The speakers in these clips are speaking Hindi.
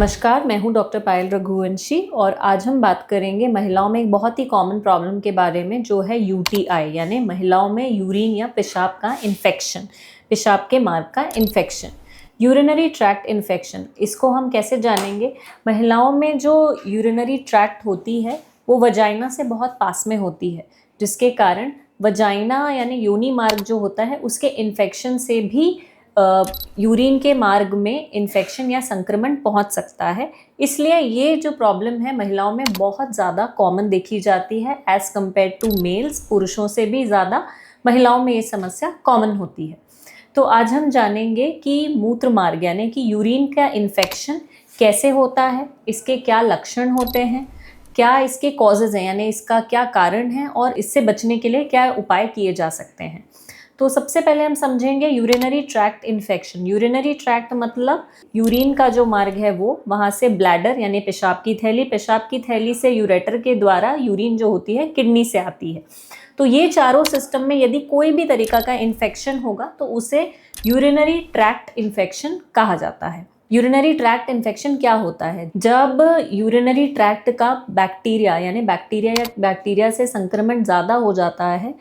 नमस्कार, मैं हूं डॉक्टर पायल रघुवंशी और आज हम बात करेंगे महिलाओं में एक बहुत ही कॉमन प्रॉब्लम के बारे में जो है यूटीआई यानी महिलाओं में यूरिन या पेशाब का इन्फेक्शन, पेशाब के मार्ग का इन्फेक्शन, यूरिनरी ट्रैक्ट इन्फेक्शन। इसको हम कैसे जानेंगे? महिलाओं में जो यूरिनरी ट्रैक्ट होती है वो वजाइना से बहुत पास में होती है, जिसके कारण वजाइना यानी योनि मार्ग जो होता है उसके इन्फेक्शन से भी यूरिन के मार्ग में इन्फेक्शन या संक्रमण पहुंच सकता है। इसलिए ये जो प्रॉब्लम है महिलाओं में बहुत ज़्यादा कॉमन देखी जाती है एज कम्पेयर टू मेल्स। पुरुषों से भी ज़्यादा महिलाओं में ये समस्या कॉमन होती है। तो आज हम जानेंगे कि मूत्र मार्ग यानी कि यूरिन का इन्फेक्शन कैसे होता है, इसके क्या लक्षण होते हैं, क्या इसके कॉजेज़ हैं यानी इसका क्या कारण है और इससे बचने के लिए क्या उपाय किए जा सकते हैं। तो सबसे पहले हम समझेंगे urinary tract infection. Urinary tract मतलब यूरिन का जो मार्ग है वो वहाँ से ब्लैडर यानी पेशाब की थैली से यूरेटर के द्वारा यूरिन जो होती है किडनी से आती है। तो ये चारों सिस्टम में यदि कोई भी तरीका का इन्फेक्शन होगा तो उसे यूरिनरी ट्रैक्ट इन्फेक्शन कहा जाता है। यूरिनरी ट्रैक्ट इन्फेक्शन क्या होता है? जब यूरिनरी ट्रैक्ट का बैक्टीरिया से संक्रमण ज़्यादा हो जाता है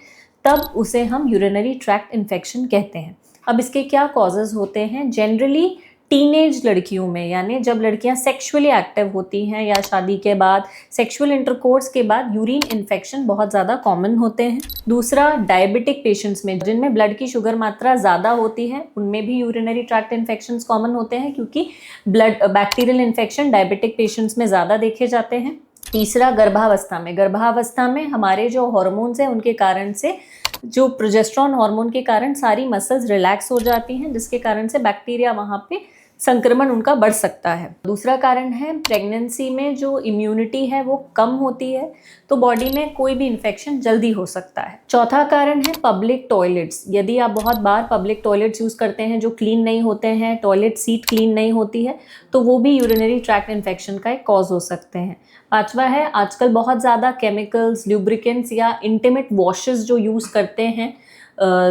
तब उसे हम यूरिनरी ट्रैक्ट इन्फेक्शन कहते हैं। अब इसके क्या कॉजेज़ होते हैं? जनरली टीनेज लड़कियों में यानी जब लड़कियां सेक्सुअली एक्टिव होती हैं या शादी के बाद सेक्सुअल इंटरकोर्स के बाद यूरिन इन्फेक्शन बहुत ज़्यादा कॉमन होते हैं। दूसरा, डायबिटिक पेशेंट्स में जिनमें ब्लड की शुगर मात्रा ज़्यादा होती है उनमें भी यूरिनरी ट्रैक्ट इन्फेक्शंस कॉमन होते हैं क्योंकि blood bacterial infection diabetic patients में ज़्यादा देखे जाते हैं। तीसरा, गर्भावस्था में हमारे जो हॉर्मोन्स हैं उनके कारण से, जो प्रोजेस्टेरोन हार्मोन के कारण सारी मसल्स रिलैक्स हो जाती हैं, जिसके कारण से बैक्टीरिया वहाँ पे संक्रमण उनका बढ़ सकता है। दूसरा कारण है प्रेगनेंसी में जो इम्यूनिटी है वो कम होती है तो बॉडी में कोई भी इन्फेक्शन जल्दी हो सकता है। चौथा कारण है पब्लिक टॉयलेट्स। यदि आप बहुत बार पब्लिक टॉयलेट्स यूज़ करते हैं जो क्लीन नहीं होते हैं, टॉयलेट सीट क्लीन नहीं होती है, तो वो भी यूरिनरी ट्रैक्ट इन्फेक्शन का एक कॉज हो सकते हैं। पांचवा है आजकल बहुत ज़्यादा केमिकल्स, ल्यूब्रिकेंट्स या इंटीमेट वॉशेस जो यूज़ करते हैं।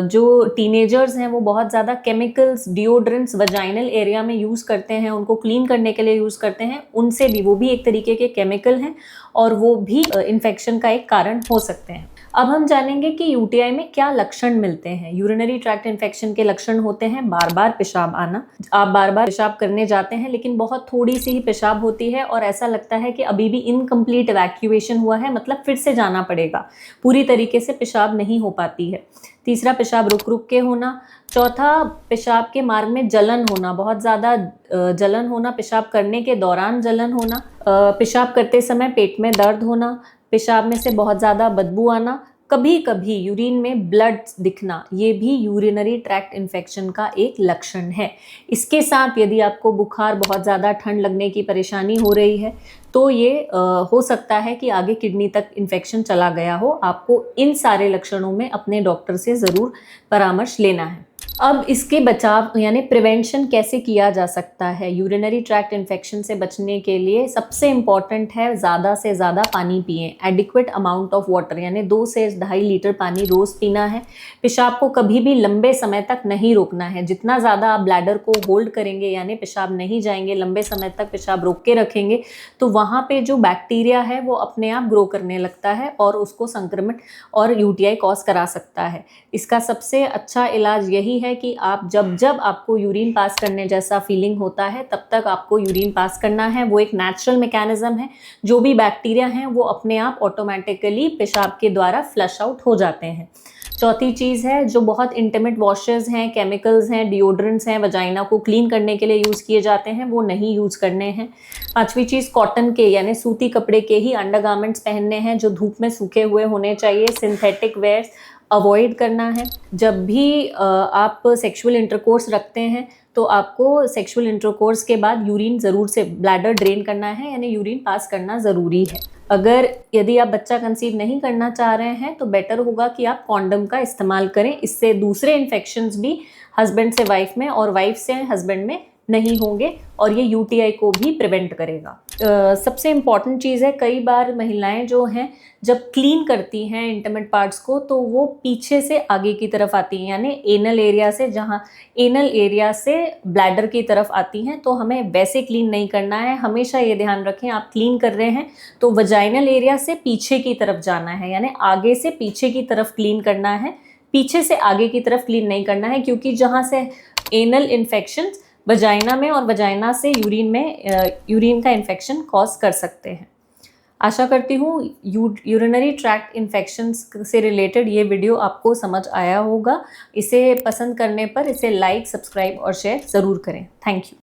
जो टीनेजर्स हैं वो बहुत ज़्यादा केमिकल्स, डिओड्रेंट्स वजाइनल एरिया में यूज़ करते हैं, उनको क्लीन करने के लिए यूज़ करते हैं। उनसे भी, वो भी एक तरीके के केमिकल हैं और वो भी इन्फेक्शन का एक कारण हो सकते हैं। अब हम जानेंगे कि यूटीआई में क्या लक्षण मिलते हैं। यूरिनरी ट्रैक्ट इन्फेक्शन के लक्षण होते हैं बार बार पेशाब आना। आप बार बार पेशाब करने जाते हैं लेकिन बहुत थोड़ी सी ही पेशाब होती है और ऐसा लगता है कि अभी भी इनकम्प्लीट इवैक्यूएशन हुआ है, मतलब फिर से जाना पड़ेगा, पूरी तरीके से पेशाब नहीं हो पाती है। तीसरा, पेशाब रुक रुक के होना। चौथा, पेशाब के मार्ग में जलन होना, बहुत ज़्यादा जलन होना, पेशाब करने के दौरान जलन होना, पेशाब करते समय पेट में दर्द होना, पेशाब में से बहुत ज़्यादा बदबू आना, कभी कभी यूरिन में ब्लड दिखना, ये भी यूरिनरी ट्रैक्ट इन्फेक्शन का एक लक्षण है। इसके साथ यदि आपको बुखार, बहुत ज़्यादा ठंड लगने की परेशानी हो रही है तो ये हो सकता है कि आगे किडनी तक इन्फेक्शन चला गया हो। आपको इन सारे लक्षणों में अपने डॉक्टर से ज़रूर परामर्श लेना है। अब इसके बचाव यानी प्रिवेंशन कैसे किया जा सकता है? यूरिनरी ट्रैक्ट इन्फेक्शन से बचने के लिए सबसे इम्पॉर्टेंट है ज़्यादा से ज़्यादा पानी पिएं। एडिक्वेट अमाउंट ऑफ वाटर यानी 2 से 2.5 लीटर पानी रोज़ पीना है। पेशाब को कभी भी लंबे समय तक नहीं रोकना है। जितना ज़्यादा आप ब्लैडर को होल्ड करेंगे यानी पेशाब नहीं जाएंगे, लंबे समय तक पेशाब रोक के रखेंगे तो वहाँ पे जो बैक्टीरिया है वो अपने आप ग्रो करने लगता है और उसको संक्रमण और यूटीआई कॉज करा सकता है। इसका सबसे अच्छा इलाज यही है कि आप जब आपको यूरिन पास करने जैसा फीलिंग होता है तब तक आपको यूरिन पास करना है। वो एक नेचुरल मैकेनिज्म है, जो भी बैक्टीरिया हैं वो अपने आप ऑटोमेटिकली पेशाब के द्वारा फ्लश आउट हो जाते हैं। चौथी चीज़ है, जो बहुत इंटीमेट वॉशेस हैं, केमिकल्स हैं, डिओड्रेंट्स हैं, वजाइना को क्लीन करने के लिए यूज़ किए जाते हैं, वो नहीं यूज़ करने हैं। पांचवी चीज़, कॉटन के यानी सूती कपड़े के ही अंडरगारमेंट्स पहनने हैं जो धूप में सूखे हुए होने चाहिए। सिंथेटिक वेयर्स अवॉइड करना है। जब भी आप सेक्सुअल इंटरकोर्स रखते हैं तो आपको सेक्सुअल इंटरकोर्स के बाद यूरिन ज़रूर से ब्लैडर ड्रेन करना है यानी यूरिन पास करना ज़रूरी है। अगर यदि आप बच्चा कंसीव नहीं करना चाह रहे हैं तो बेटर होगा कि आप कॉन्डम का इस्तेमाल करें। इससे दूसरे इन्फेक्शंस भी हस्बैंड से वाइफ में और वाइफ से हस्बैंड में नहीं होंगे और ये यूटीआई को भी प्रिवेंट करेगा। सबसे इम्पॉर्टेंट चीज़ है, कई बार महिलाएं जो हैं जब क्लीन करती हैं इंटीमेट पार्ट्स को तो वो पीछे से आगे की तरफ आती हैं, यानी एनल एरिया से, जहाँ एनल एरिया से ब्लैडर की तरफ आती हैं। तो हमें वैसे क्लीन नहीं करना है। हमेशा ये ध्यान रखें, आप क्लीन कर रहे हैं तो वजाइनल एरिया से पीछे की तरफ जाना है, यानी आगे से पीछे की तरफ क्लीन करना है, पीछे से आगे की तरफ क्लीन नहीं करना है, क्योंकि जहाँ से एनल इन्फेक्शन वजाइना में और वजाइना से यूरिन में यूरिन का इन्फेक्शन कॉज कर सकते हैं। आशा करती हूँ यूरिनरी ट्रैक्ट इन्फेक्शंस से रिलेटेड ये वीडियो आपको समझ आया होगा। इसे पसंद करने पर इसे लाइक, सब्सक्राइब और शेयर ज़रूर करें। Thank you.